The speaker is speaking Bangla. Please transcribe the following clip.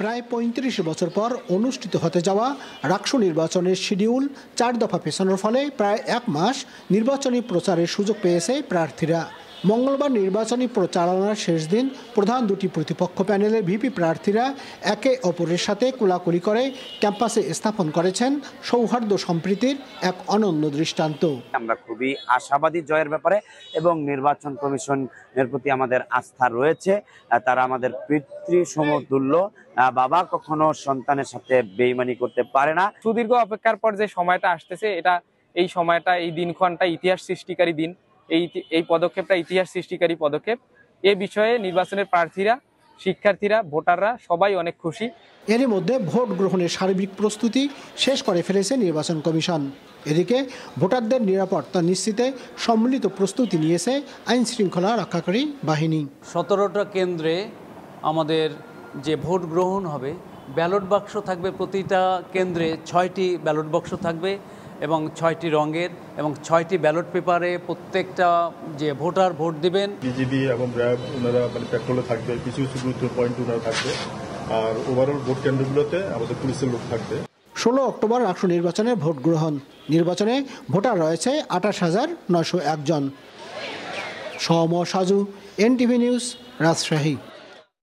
প্রায় ৩৫ বছর পর অনুষ্ঠিত হতে যাওয়া রাকসু নির্বাচনের শিডিউল ৪ দফা পেছানোর ফলে প্রায় ১ মাস নির্বাচনী প্রচারের সুযোগ পেয়েছে প্রার্থীরা। মঙ্গলবার নির্বাচনী প্রচারণার শেষ দিন প্রধান দুটি প্রতিপক্ষ প্যানেলের ভিপি প্রার্থীরা একে অপরের সাথে কোলাকুলি করে ক্যাম্পাসে স্থাপন করেছেন সৌহার্দ্য সম্প্রীতির এক অনন্য দৃষ্টান্ত। আমরা খুবই আশাবাদী জয়ের ব্যাপারে এবং নির্বাচন কমিশনের প্রতি আমাদের আস্থা রয়েছে। তারা আমাদের পিতৃ সমতুল্য, বাবা কখনো সন্তানের সাথে বেইমানি করতে পারে না। সুদীর্ঘ অপেক্ষার পর যে সময়টা আসতেছে, এই সময়টা, এই দিনক্ষণটা ইতিহাস সৃষ্টিকারী দিন। এই পদক্ষেপটা ইতিহাস সৃষ্টিকারী পদক্ষেপ। এ বিষয়ে নির্বাচনের প্রার্থীরা, শিক্ষার্থীরা, ভোটাররা সবাই অনেক খুশি। এরই মধ্যে ভোট গ্রহণের সার্বিক প্রস্তুতি শেষ করে ফেলেছে নির্বাচন কমিশন। এদিকে ভোটারদের নিরাপত্তা নিশ্চিতে সম্মিলিত প্রস্তুতি নিয়েছে আইন শৃঙ্খলা রক্ষাকারী বাহিনী। 17টা কেন্দ্রে আমাদের যে ভোট গ্রহণ হবে, ব্যালট বাক্স থাকবে, প্রতিটা কেন্দ্রে 6টি ব্যালট বাক্স থাকবে এবং 6টি রঙের এবং 6টি ব্যালট পেপারে প্রত্যেকটা যে ভোটার ভোট দিবেন। বিজিবি এবং র্যাব ওনারা পেট্রোলে থাকবে, কিছু কিছু গুরুত্বপূর্ণ পয়েন্ট ওনারা থাকবে, আর ওভারঅল ভোট কেন্দ্রগুলোতে আমাদের পুলিশের লোক থাকবে। 16 অক্টোবর রাষ্ট্র নির্বাচনের ভোট গ্রহণ। নির্বাচনে ভোটার রয়েছে 28,901 জন। সৌম সাজু, এনটিভি নিউজ, রাজশাহী।